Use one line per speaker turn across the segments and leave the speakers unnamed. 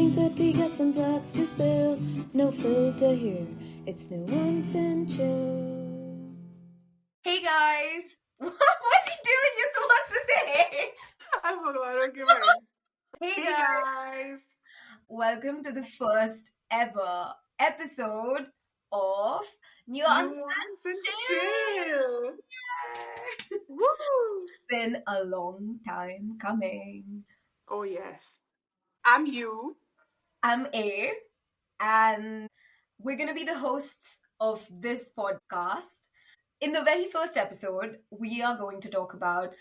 drink the tea, got some thoughts to spill. No filter here, it's Nuance and Chill.
Hey guys! What are you doing? You're supposed to say!
I forgot. Okay, fine.
Hey
Hey
guys!
guys.
Welcome to the first ever episode of Nuance
Nuance and
Chill!
Chill.
Yeah.
Woo!
Been a long time coming.
Oh, yes. I'm you.
I'm A, and we're gonna be the hosts of this podcast. In the very first episode, we are going to talk about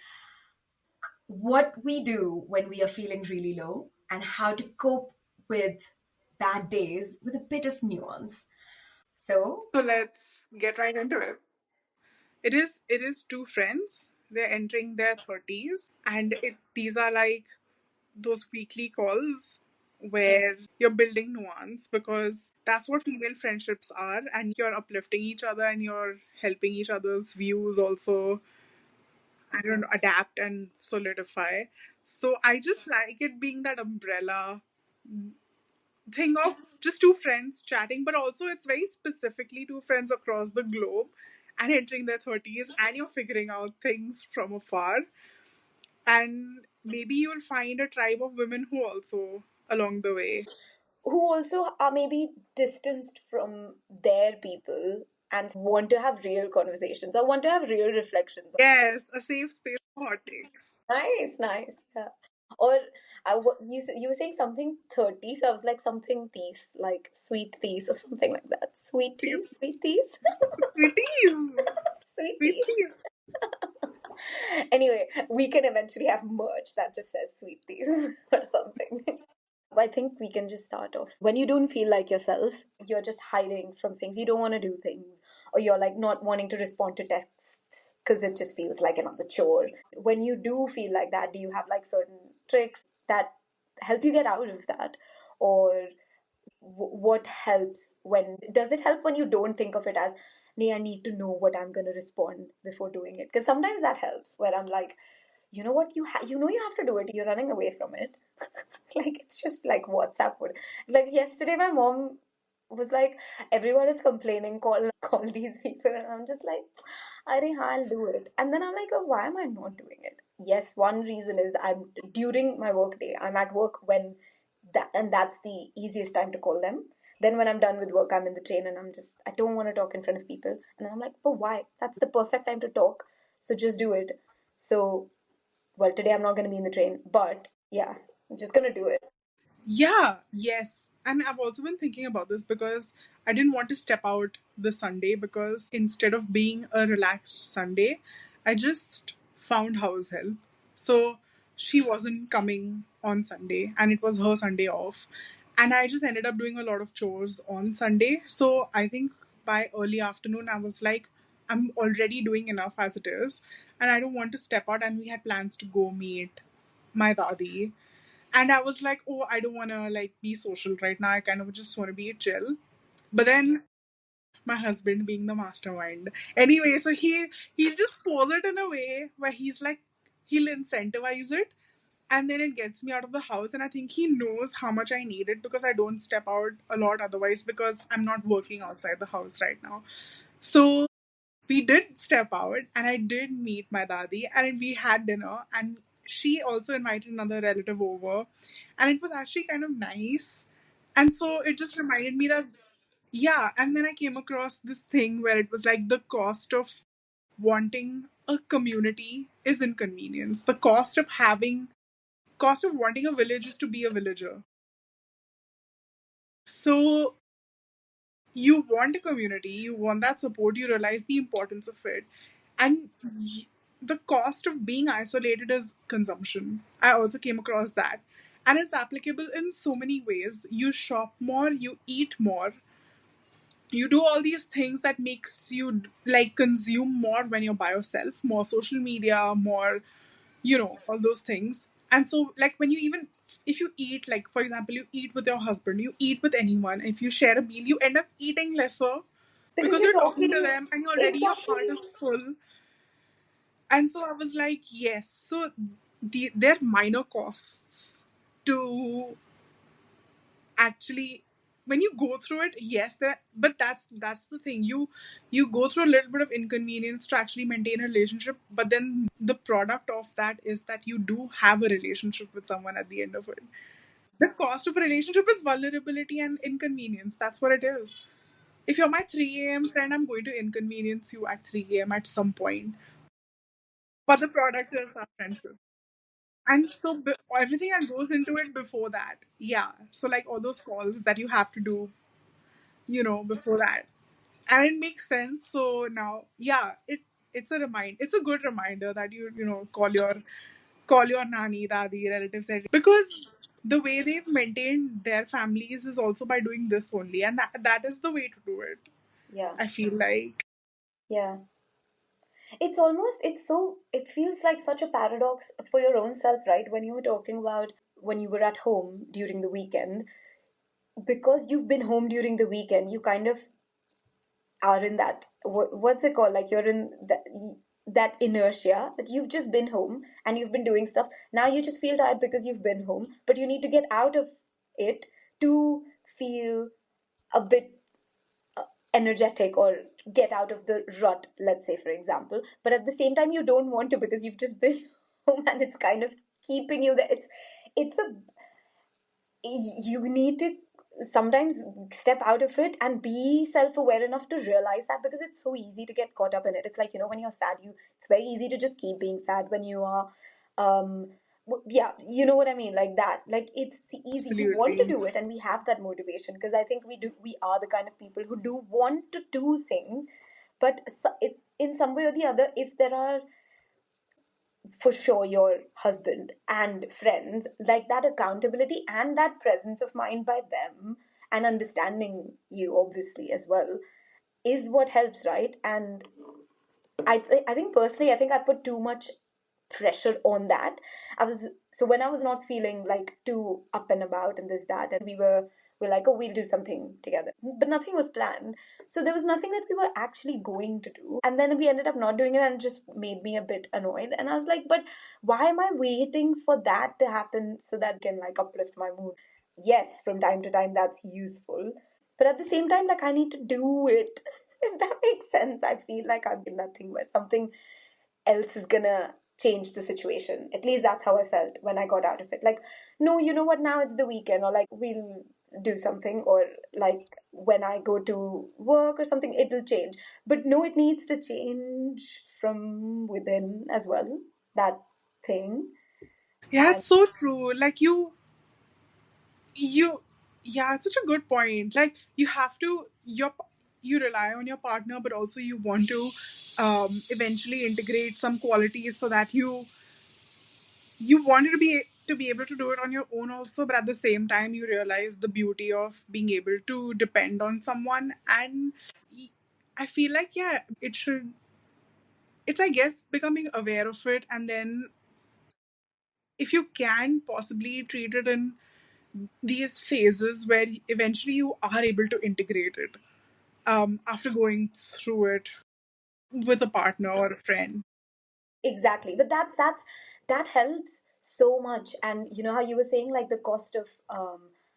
what we do when we are feeling really low and how to cope with bad days with a bit of nuance. So,
So let's get right into it. It is two friends. They're entering their 30s, and these are like those weekly calls where you're building nuance, because that's what female friendships are, and you're uplifting each other and you're helping each other's views also, I don't know, adapt and solidify. So I just like it being that umbrella thing of just two friends chatting, but also it's very specifically two friends across the globe and entering their 30s, and you're figuring out things from afar. And maybe you'll find a tribe of women who also along the way.
Who also are maybe distanced from their people and want to have real conversations or want to have real reflections.
Yes, a safe space for hot takes.
Nice, nice, yeah. Or you were saying something 30, so I was like something teas, like sweet teas or something like that. Sweet teas, sweet teas,
Sweeties!
sweet teas.
Sweeties!
Anyway, we can eventually have merch that just says sweet teas or something. I think we can just start off. When you don't feel like yourself, you're just hiding from things. You don't want to do things, or you're like not wanting to respond to texts because it just feels like another chore. When you do feel like that, do you have like certain tricks that help you get out of that? Or what helps when does it help when you don't think of it as, nee, I need to know what I'm going to respond before doing it? Because sometimes that helps, where I'm like, you know what, you have to do it, you're running away from it. Like it's just like WhatsApp would, like yesterday my mom was like, everyone is complaining, call these people, and I'm just like, I'll do it. And then I'm like, oh, why am I not doing it? Yes, one reason is I'm during my work day, I'm at work when that's the easiest time to call them. Then when I'm done with work, I'm in the train and I don't want to talk in front of people. And I'm like, but why? That's the perfect time to talk. So just do it. So, well, today I'm not going to be in the train, but yeah, I'm just going to do it.
Yeah, yes. And I've also been thinking about this because I didn't want to step out this Sunday, because instead of being a relaxed Sunday, I just found house help. So she wasn't coming on Sunday and it was her Sunday off. And I just ended up doing a lot of chores on Sunday. So I think by early afternoon, I was like, I'm already doing enough as it is. And I don't want to step out. And we had plans to go meet my dadi. And I was like, oh, I don't want to like be social right now. I kind of just want to be chill. But then my husband, being the mastermind, anyway, so he'll just pose it in a way where he's like, he'll incentivize it, and then it gets me out of the house. And I think he knows how much I need it, because I don't step out a lot otherwise, because I'm not working outside the house right now. So we did step out, and I did meet my dadi, and we had dinner, and she also invited another relative over, and it was actually kind of nice. And so it just reminded me that, yeah. And then I came across this thing where it was like, the cost of wanting a community is inconvenience. The cost of wanting a village is to be a villager. So you want a community, you want that support, you realize the importance of it. And the cost of being isolated is consumption. I also came across that. And it's applicable in so many ways. You shop more, you eat more, you do all these things that makes you like consume more when you're by yourself, more social media, more, all those things. And so like when you even, if you eat, like for example, you eat with your husband, you eat with anyone, if you share a meal, you end up eating lesser,
Because
because
you're
you're talking to
talking.
them and already your
Exactly.
heart is full. And so I was like, yes. So they're minor costs to actually, when you go through it, yes, but that's the thing. You go through a little bit of inconvenience to actually maintain a relationship, but then the product of that is that you do have a relationship with someone at the end of it. The cost of a relationship is vulnerability and inconvenience. That's what it is. If you're my 3 a.m. friend, I'm going to inconvenience you at 3 a.m. at some point. But the product is our friendship. And so everything that goes into it before that. Yeah. So, like all those calls that you have to do, before that. And it makes sense. So now, yeah, it's a good reminder that call your nani, dadi, relatives, because the way they've maintained their families is also by doing this only, and that is the way to do it.
Yeah.
I feel like.
Yeah. It's almost, it feels like such a paradox for your own self, right? When you were talking about when you were at home during the weekend, because you've been home during the weekend, you kind of are in that, what's it called? Like you're in that inertia that you've just been home and you've been doing stuff. Now you just feel tired because you've been home, but you need to get out of it to feel a bit energetic or get out of the rut, let's say, for example. But at the same time, you don't want to because you've just been home and it's kind of keeping you there. It's a you need to sometimes step out of it and be self-aware enough to realize that, because it's so easy to get caught up in it. It's like, when you're sad, it's very easy to just keep being sad. When you are um yeah, you know what I mean, like that, like it's easy, you want to
Absolutely.
do it, and we have that motivation because I think we are the kind of people who do want to do things. But in some way or the other, if there are, for sure, your husband and friends, like that accountability and that presence of mind by them, and understanding you obviously as well, is what helps, right? And I think personally, I think I put too much pressure on that. When I was not feeling like too up and about and this that, and we're like, oh, we'll do something together, but nothing was planned. So there was nothing that we were actually going to do, and then we ended up not doing it, and it just made me a bit annoyed. And I was like, but why am I waiting for that to happen so that can like uplift my mood? Yes, from time to time that's useful, but at the same time, like, I need to do it. If that makes sense, I feel like I'm in that thing where something else is gonna change the situation. At least that's how I felt when I got out of it. Like, no, you know what, now it's the weekend, or like we'll do something, or like when I go to work or something, it'll change. But no, it needs to change from within as well, that thing.
Yeah,
And
it's so true. Like you yeah, it's such a good point. Like you have to you rely on your partner, but also you want to eventually integrate some qualities so that you wanted to be able to do it on your own also, but at the same time you realize the beauty of being able to depend on someone. And I feel like, yeah, it's, I guess, becoming aware of it, and then if you can possibly treat it in these phases where eventually you are able to integrate it after going through it with a partner or a friend.
exactly, but that helps so much. And you know how you were saying, like, the cost of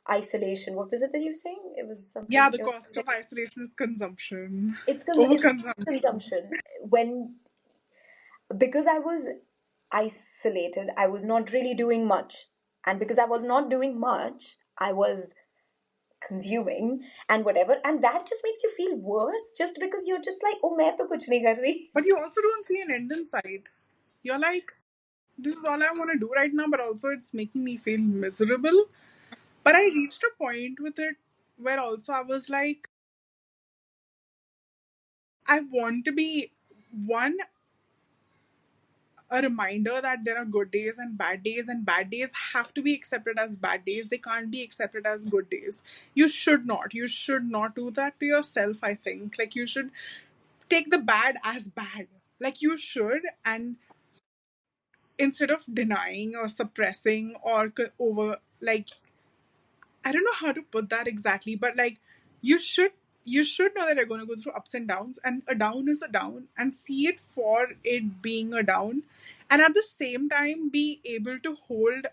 isolation, what was it that you were saying? It was
Yeah,
something,
the
it was
cost of isolation is consumption,
it's
overconsumption.
consumption. When, because I was isolated, I was not really doing much, and because I was not doing much, I was consuming and whatever, and that just makes you feel worse, just because you're just like, oh, main to kuch nahi kar rahi.
But you also don't see an end in sight. You're like, this is all I want to do right now, but also it's making me feel miserable. But I reached a point with it where also I was like, I want to be one, a reminder that there are good days and bad days have to be accepted as bad days. They can't be accepted as good days. You should not do that to yourself. I think, like, you should take the bad as bad, like you should. And instead of denying or suppressing or over, like, I don't know how to put that exactly, but like you should you should know that you're going to go through ups and downs, and a down is a down, and see it for it being a down, and at the same time be able to hold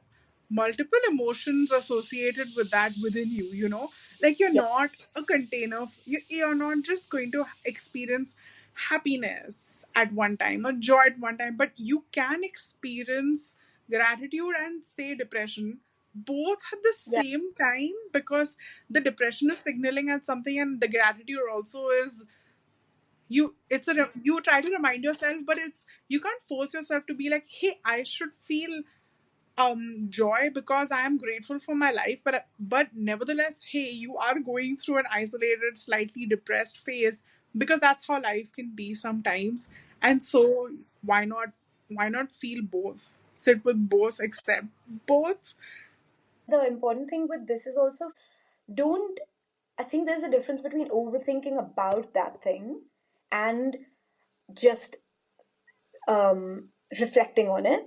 multiple emotions associated with that within you, you know? Like you're
Yep.
not a container, you're not just going to experience happiness at one time or joy at one time, but you can experience gratitude and say depression both at the
Yeah.
same time, because the depression is signaling at something and the gratitude also is, you try to remind yourself, but it's, you can't force yourself to be like, hey, I should feel joy because I am grateful for my life, but nevertheless, hey, you are going through an isolated, slightly depressed phase, because that's how life can be sometimes. And so why not feel both, sit with both, accept both.
The important thing with this is also, don't, I think there's a difference between overthinking about that thing and just reflecting on it,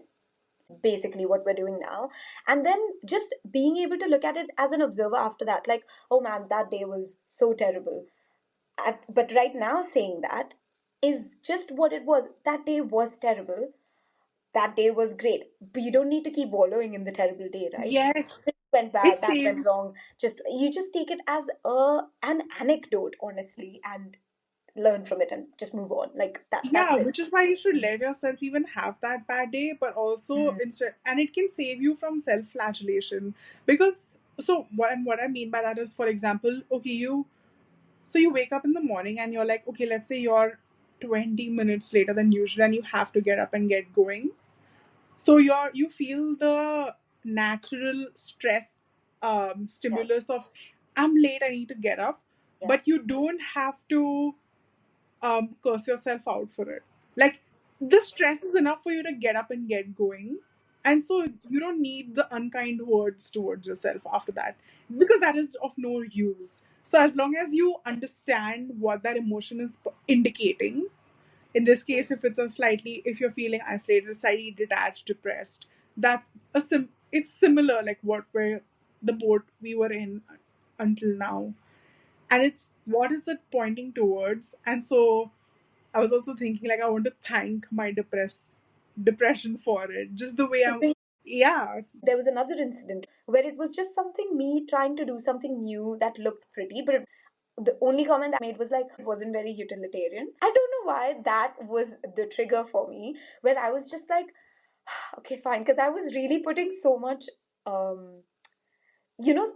basically what we're doing now, and then just being able to look at it as an observer after that, like, oh man, that day was so terrible. But right now, saying that is just what it was. That day was terrible. That day was great. But you don't need to keep wallowing in the terrible day, right?
Yes,
This went
it
bad, that
saves.
went wrong. Just you just take it as an anecdote, honestly, and learn from it and just move on. Like
Yeah,
that's it.
which is why you should let yourself even have that bad day, but also
Mhm.
instead, and it can save you from self-flagellation. Because, so what I mean by that is, for example, okay, you wake up in the morning and you're like, okay, let's say you're 20 minutes later than usual and you have to get up and get going. So you feel the natural stress
Yeah,
stimulus of, I'm late, I need to get up,
yeah.
but you don't have to curse yourself out for it. Like, the stress is enough for you to get up and get going. And so you don't need the unkind words towards yourself after that, because that is of no use. So as long as you understand what that emotion is indicating, in this case, if if you're feeling isolated, slightly detached, depressed, that's it's similar like what we're the boat we were in until now, and it's what is it pointing towards. And so I was also thinking, like, I want to thank my depression for it. Just the way I'm. Yeah.
There was another incident where it was just something, me trying to do something new that looked pretty, but the only comment I made was like, it wasn't very utilitarian. I don't know why that was the trigger for me, where I was just like, okay, fine, because I was really putting so much um you know,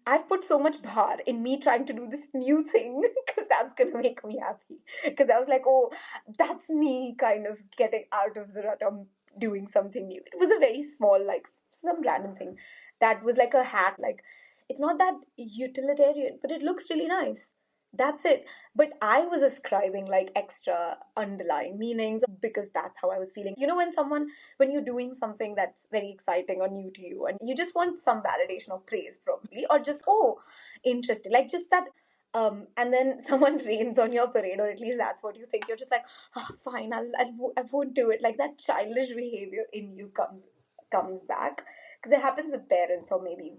I've put so much bhar in me trying to do this new thing because that's gonna make me happy. Because I was like, oh, that's me kind of getting out of the rut of doing something new. It was a very small, like some random thing that was like a hat. Like, it's not that utilitarian, but it looks really nice. That's it. But I was ascribing like extra underlying meanings because that's how I was feeling. You know, when you're doing something that's very exciting or new to you and you just want some validation or praise probably, or just, oh, interesting, like just that, and then someone rains on your parade, or at least that's what you think. You're just like, oh, fine, I won't do it. Like that childish behavior in you comes back, because it happens with parents or maybe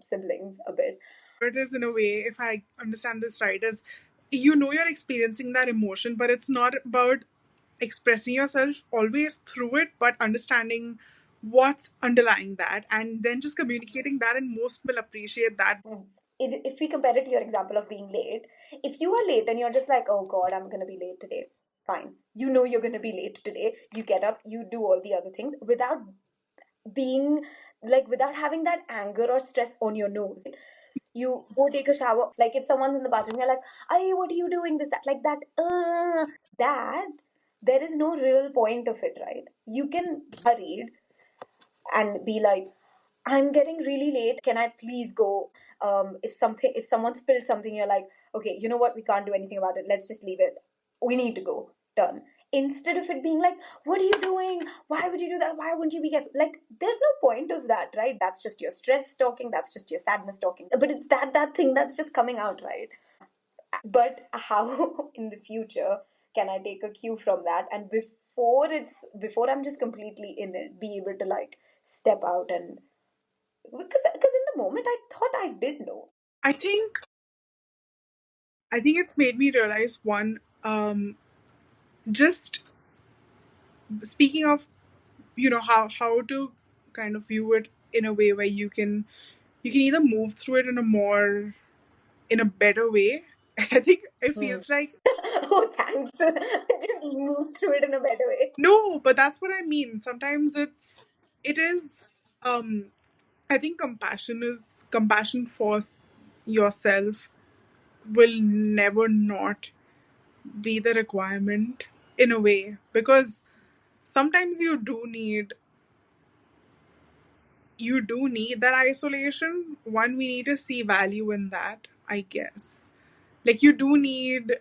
siblings a bit.
It is, in a way, if I understand this right, is, you know, you're experiencing that emotion, but it's not about expressing yourself always through it, but understanding what's underlying that and then just communicating that, and most will appreciate that.
If we compare it to your example of being late, if you are late and you're just like, oh God, I'm going to be late today, fine. You know you're going to be late today. You get up, you do all the other things without being like, without having that anger or stress on your nose. You go take a shower. Like if someone's in the bathroom, you're like, hey, what are you doing? This, that, like that. That, there is no real point of it, right? You can hurried and be like, I'm getting really late. Can I please go? If someone spilled something, you're like, okay, you know what? We can't do anything about it. Let's just leave it. We need to go. Done. Instead of it being like, what are you doing? Why would you do that? Why wouldn't you be careful? Like, there's no point of that, right? That's just your stress talking. That's just your sadness talking. But it's that thing that's just coming out, right? But how in the future can I take a cue from that, and before I'm just completely in it, be able to like step out, and because in the moment I thought I did know.
I think it's made me realize one, just speaking of, how to kind of view it in a way where you can either move through it in a better way. I think it
Hmm.
feels like
Oh, thanks. Just move through it in a better way.
no, but that's what I mean. Sometimes it is I think compassion for yourself will never not be the requirement in a way, because sometimes you do need that isolation. One, we need to see value in that, I guess. Like you do need,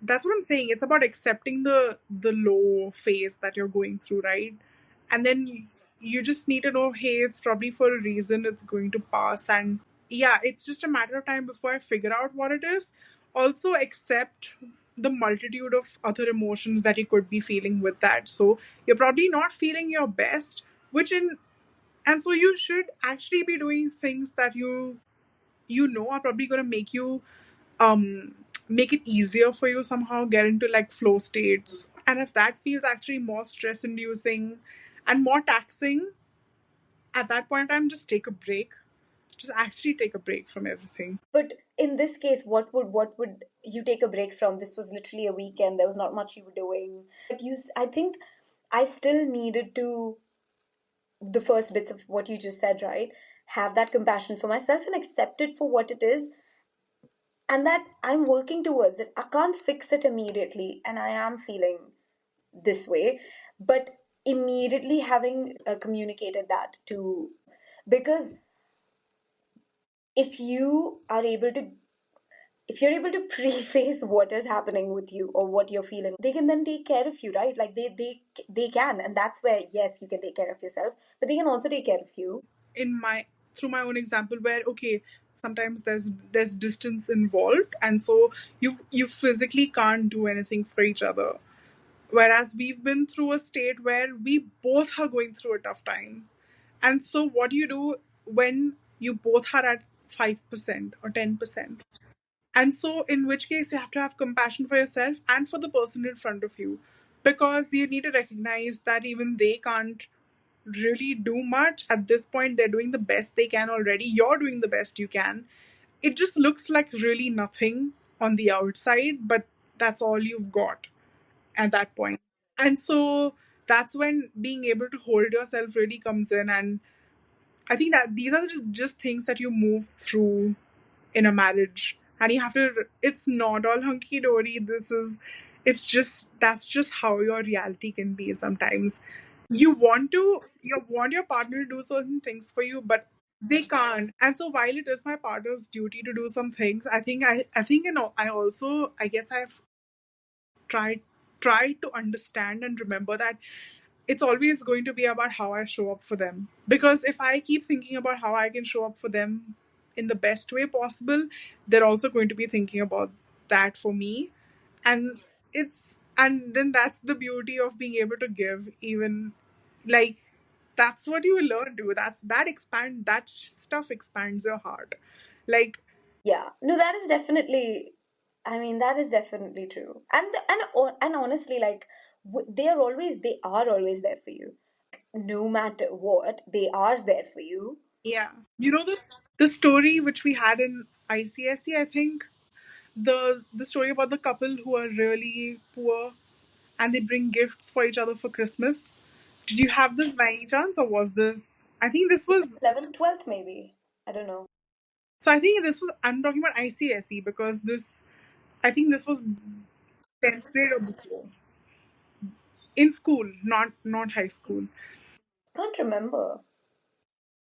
that's what I'm saying. It's about accepting the low phase that you're going through, right? And then you just need to know, hey, it's probably for a reason, it's going to pass, and yeah, it's just a matter of time before I figure out what it is. Also accept the multitude of other emotions that you could be feeling with that. So you're probably not feeling your best, which in and so you should actually be doing things that you know are probably going to um make it easier for you somehow, get into like flow states. And if that feels actually more stress inducing and more taxing, at that point in time, just take a break. Just actually take a break from everything.
But in this case, what would you take a break from? This was literally a weekend. There was not much you were doing. But I think I still needed to, the first bits of what you just said, right? Have that compassion for myself and accept it for what it is, and that I'm working towards it. I can't fix it immediately, and I am feeling this way, but immediately having communicated that to, because if you are able to, if you're able to preface what is happening with you or what you're feeling, they can then take care of you, right? Like they can, and that's where, yes, you can take care of yourself, but they can also take care of you.
In my Through my own example, where okay, sometimes there's distance involved, and so you physically can't do anything for each other, whereas we've been through a state where we both are going through a tough time. And so what do you do when you both are at 5% or 10%? And so, in which case, you have to have compassion for yourself and for the person in front of you, because you need to recognize that even they can't really do much at this point. They're doing the best they can already. You're doing the best you can. It just looks like really nothing on the outside, but that's all you've got at that point. And so that's when being able to hold yourself really comes in. And I think that these are just things that you move through in a marriage. And you have to, it's not all hunky dory. It's just, that's just how your reality can be sometimes. You want your partner to do certain things for you, but they can't. And so while it is my partner's duty to do some things, I think I also, I guess I've tried tried to understand and remember that it's always going to be about how I show up for them. Because if I keep thinking about how I can show up for them in the best way possible, they're also going to be thinking about that for me. And and then that's the beauty of being able to give, even like that's what you learn to. That stuff expands your heart. Like
Yeah, no, that is definitely, I mean, that is definitely true. And honestly, like they are always there for you. No matter what, they are there for you.
yeah. You know this the story which we had in ICSE, I think, the story about the couple who are really poor and they bring gifts for each other for Christmas. Did you have this by any chance, or was this? I think this was.
11th, 12th, maybe. I don't know.
So I think this was. I'm talking about ICSE because this. I think this was 10th grade or before in school, not high school.
Can't remember.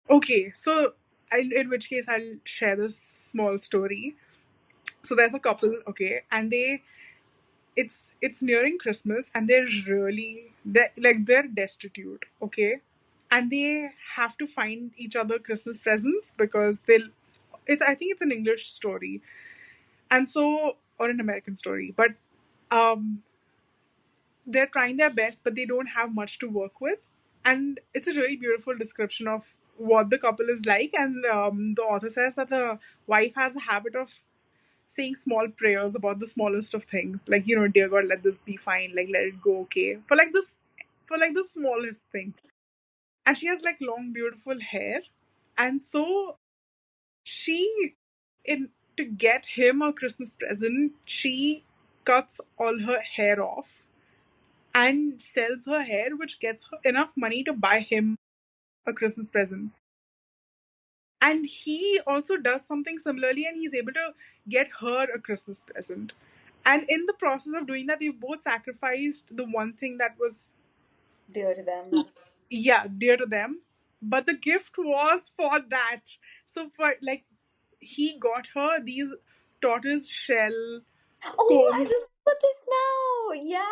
Okay, so in which case I'll share this small story. So there's a couple, okay, and it's nearing Christmas and they're destitute, okay, and they have to find each other Christmas presents because I think it's an English story, and so or an American story, but um, they're trying their best, but they don't have much to work with, and it's a really beautiful description of what the couple is like, and the author says that the wife has a habit of saying small prayers about the smallest of things, like, dear God, let this be fine, like let it go okay, for like the smallest things. and she has like long, beautiful hair. And so she, in to get him a Christmas present, she cuts all her hair off and sells her hair, which gets her enough money to buy him a Christmas present. And he also does something similarly, and he's able to get her a Christmas present. And in the process of doing that, they've both sacrificed the one thing that was,
Dear to them.
yeah, dear to them. But the gift was for that. So for like, he got her these tortoise shell
Oh, I
combs
remember this now. Yeah.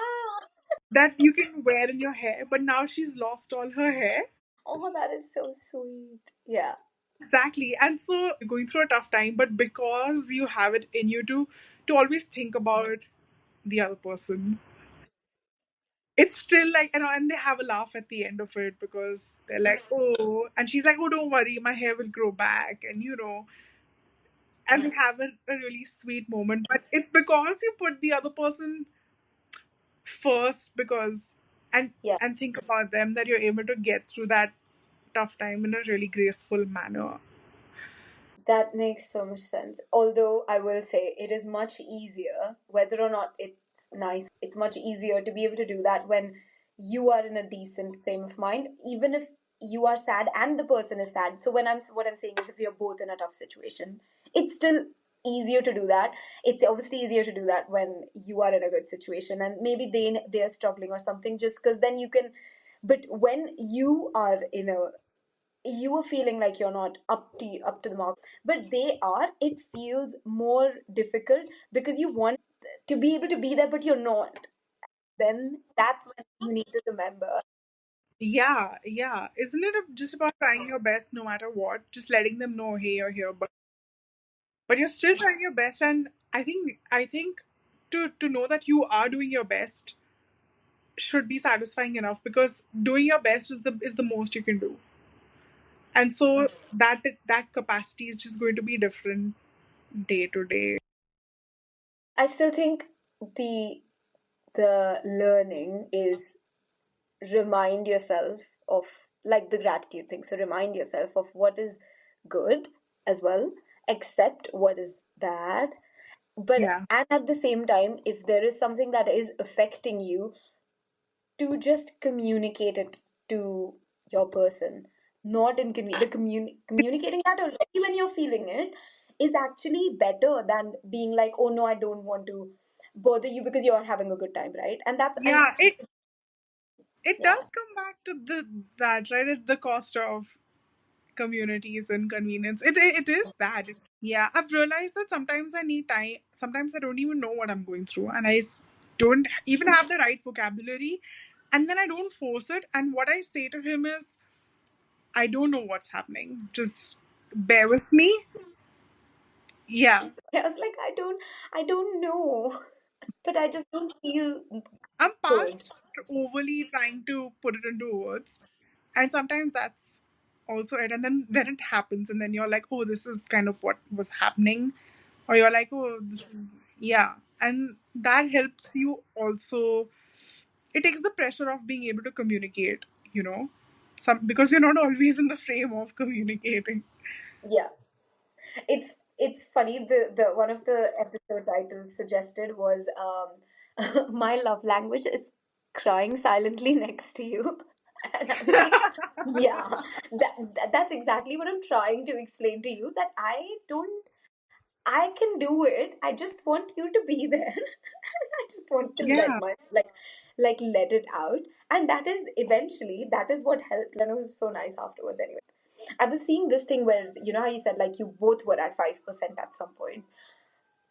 that you can wear in your hair. But now she's lost all her hair.
Oh, that is so sweet. Yeah.
Exactly. And so going through a tough time, but because you have it in you to always think about the other person, it's still like, and they have a laugh at the end of it because they're like, oh, and she's like, oh, don't worry, my hair will grow back, and and they have a really sweet moment. But it's because you put the other person first, because and
Yeah.
and think about them, that you're able to get through that tough time in a really graceful manner.
That makes so much sense. Although I will say it is much easier, whether or not it's nice, it's much easier to be able to do that when you are in a decent frame of mind, even if you are sad and the person is sad. So what I'm saying is, if you're both in a tough situation, it's still easier to do that. It's obviously easier to do that when you are in a good situation, and maybe they're struggling or something, just because then you can. But when you are in a you are feeling like you're not up to the mark, but they are, it feels more difficult because you want to be able to be there but you're not. Then that's when you need to remember.
Yeah, yeah. Isn't it just about trying your best no matter what? Just letting them know, hey, you're here, but you're still trying your best. And I think to know that you are doing your best should be satisfying enough, because doing your best is the most you can do. And so that capacity is just going to be different day to day.
I still think the learning is remind yourself of, like, the gratitude thing. So remind yourself of what is good as well, accept what is bad, but
Yeah.
and at the same time, if there is something that is affecting you, to just communicate it to your person, not communicating that already when you're feeling it is actually better than being like, oh no, I don't want to bother you because you're having a good time, right? And that's and
Yeah, it
yeah,
does come back to that, right? It's the cost of communities and convenience. It is that. Yeah, I've realized that sometimes I need time. Sometimes I don't even know what I'm going through, and don't even have the right vocabulary. And then I don't force it. And what I say to him is, I don't know what's happening. Just bear with me. Yeah,
I was like, I don't know, but I just don't feel
I'm
good.
past overly trying to put it into words. And sometimes that's also it. And then it happens, and then you're like, oh, this is kind of what was happening. Or you're like, oh, this is, yeah. And that helps you also. It takes the pressure of being able to communicate, because you're not always in the frame of communicating.
Yeah, it's funny, the one of the episode titles suggested was my love language is crying silently next to you. And I'm like, yeah, that's exactly what I'm trying to explain to you, that I can do it. I just want you to be there. I just want to let
Yeah.
my let it out. And that is eventually, that is what helped. And it was so nice afterwards anyway. I was seeing this thing where, you know how you said like you both were at 5% at some point.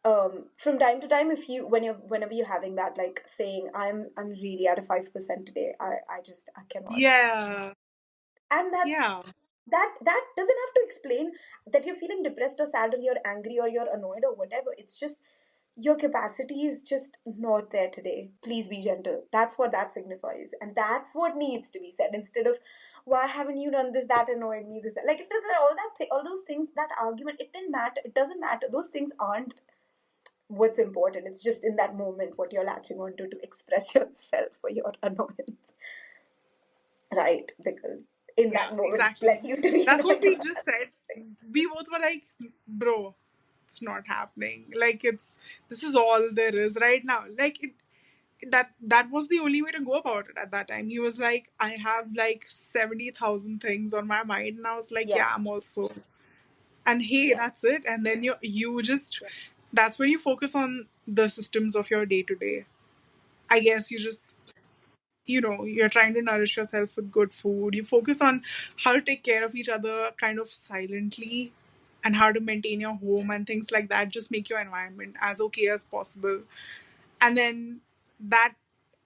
From time to time, if you whenever you're having that, like saying, I'm really at a 5% today. I cannot.
Yeah.
And
Yeah.
that doesn't have to explain that you're feeling depressed or sad or you're angry or you're annoyed or whatever. It's just your capacity is just not there today. Please be gentle. That's what that signifies, and that's what needs to be said, instead of, why haven't you done this, that annoyed me, this, that. Like, it doesn't, all those things, that argument, it didn't matter. It doesn't matter. Those things aren't what's important. It's just in that moment what you're latching onto to express yourself or your annoyance, right? Because in
Yeah,
that moment
exactly.
led you to be
That's what
annoyed
we
about
just
that.
said. We both were like, bro, it's not happening. Like, this is all there is right now. Like, that was the only way to go about it at that time. He was like, I have like 70,000 things on my mind. And I was like,
Yeah,
yeah, I'm also. And hey,
yeah,
that's it. And then you just, that's when you focus on the systems of your day to day. I guess you just, you're trying to nourish yourself with good food. You focus on how to take care of each other kind of silently, and how to maintain your home and things like that. Just make your environment as okay as possible. And then that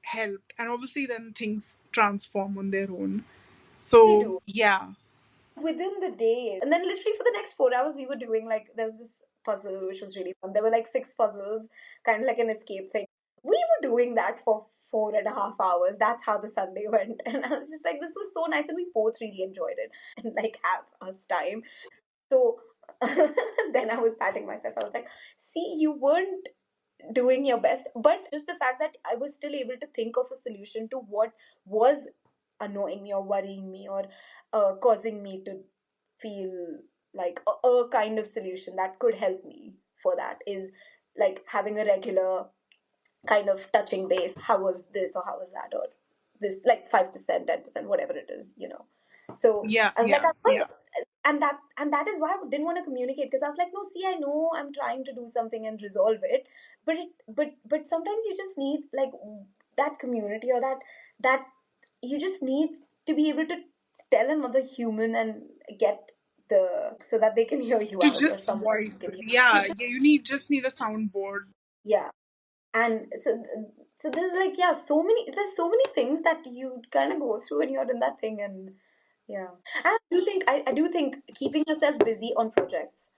helped. And obviously, then things transform on their own.
they
So,
do.
yeah.
Within the day. And then literally for the next 4 hours, we were doing like, there was this puzzle which was really fun. There were like six puzzles, kind of like an escape thing. We were doing that for 4.5 hours. That's how the Sunday went. And I was just like, this was so nice. And we both really enjoyed it and like have us time. So then I was patting myself. I was like, see, you weren't doing your best, but just the fact that I was still able to think of a solution to what was annoying me or worrying me or causing me to feel like a kind of solution that could help me for that is like having a regular kind of touching base. How was this or how was that or this, like 5%, 10%, whatever it is. So
Yeah,
I was like,
yeah,
I was,
yeah.
and that is why I didn't want to communicate, because I was like, no, see, I know I'm trying to do something and resolve it, but sometimes you just need like that community, or that you just need to be able to tell another human and get the so that they can hear you
To
out, or
just
someone
voice
can
it.
hear you.
Yeah, yeah, you just need a soundboard.
Yeah. And so there's like, yeah, there's so many things that you kind of go through when you're in that thing. And yeah, and I do think keeping yourself busy on projects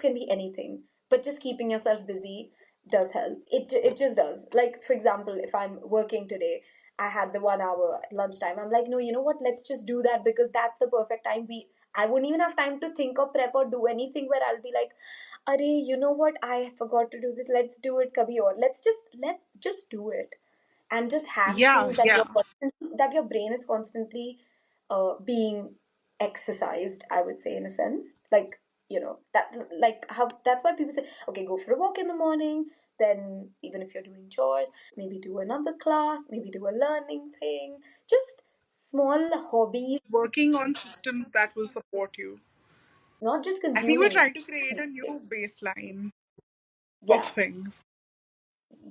can be anything, but just keeping yourself busy does help. It just does. Like, for example, if I'm working today, I had the 1 hour at lunchtime, I'm like, no, you know what, let's just do that, because that's the perfect time. We I wouldn't even have time to think or prep or do anything, where I'll be like, Arey, you know what? I forgot to do this. Let's do it, kabhi aur. Let's just do it, and just have
Yeah,
things that
yeah.
your brain is constantly being exercised. I would say, in a sense, like, that, like, how that's why people say, okay, go for a walk in the morning. Then, even if you're doing chores, maybe do another class, maybe do a learning thing. Just small hobbies,
Working on systems that will support you.
not just
I think we're
consuming.
trying to create a new baseline of
Yeah,
things.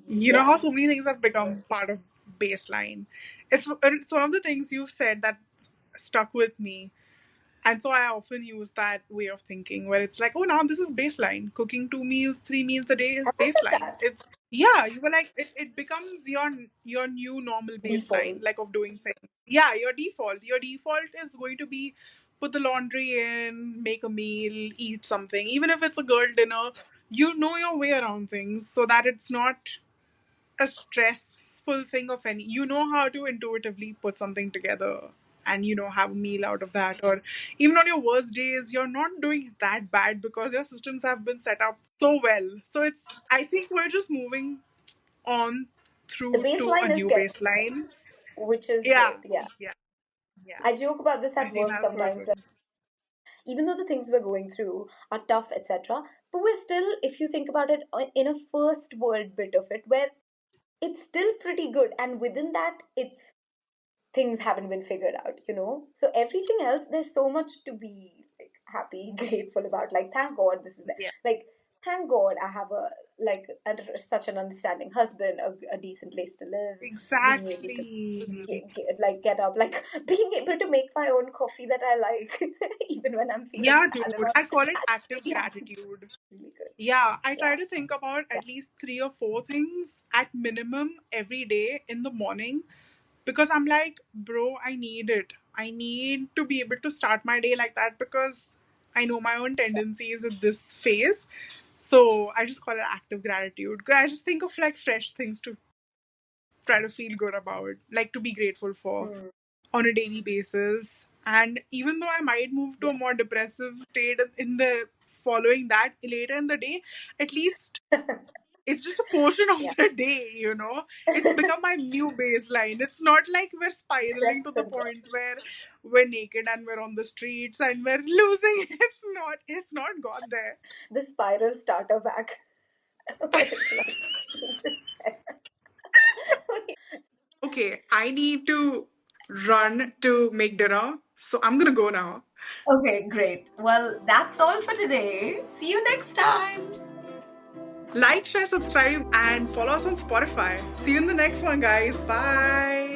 You know
yeah.
how so many things have become part of baseline. It's one of the things you've said that stuck with me. And so I often use that way of thinking where it's like, oh, now this is baseline. Cooking 2 meals, 3 meals a day is
I like
baseline.
that.
It's yeah, you were like it becomes your new normal baseline,
Default.
like of doing things. Yeah, your default. Your default is going to be put the laundry in, make a meal, eat something. Even if it's a girl dinner, you know your way around things so that it's not a stressful thing of any. You know how to intuitively put something together and have a meal out of that. Or even on your worst days, you're not doing that bad because your systems have been set up so well. So it's, I think we're just moving on
The
through to a
baseline is
new
get,
baseline.
which is
Yeah,
good. Yeah.
yeah, yeah.
I joke about this
I
at
think
work
that's what
sometimes,
we're
that even though the things we're going through are tough, etc., but we're still, if you think about it, in a first world bit of it, where it's still pretty good. And within that, it's things haven't been figured out. So everything else, there's so much to be like happy, grateful about. Like, thank God this is it.
yeah.
Like, thank God I have such an understanding husband, a decent place to live, being able to
Exactly.
get up, like being able to make my own coffee that I like, even when I'm feeling
Yeah,
sad
dude.
about
I call
it.
it active
Yeah,
gratitude.
really good.
Yeah, I
Yeah,
try to think about
yeah.
at least 3 or 4 things at minimum every day in the morning because I'm like, bro, I need it. I need to be able to start my day like that because I know my own tendencies at this phase. So I just call it active gratitude. 'Cause I just think of like fresh things to try to feel good about, like to be grateful for
Mm,
on a daily basis. And even though I might move to a
yeah.
more depressive state in the following that later in the day, at least it's just a portion of
Yeah.
the day, It's become my new baseline. It's not like we're spiraling to
Rest
the
and
point where we're naked and we're on the streets and we're losing. It's not got there.
the spiral starter pack. It's like,
Okay, I need to run to make dinner, so I'm gonna go now.
Okay, great. Well, that's all for today. See you next time.
Like, share, subscribe, and follow us on Spotify. See you in the next one, guys. Bye.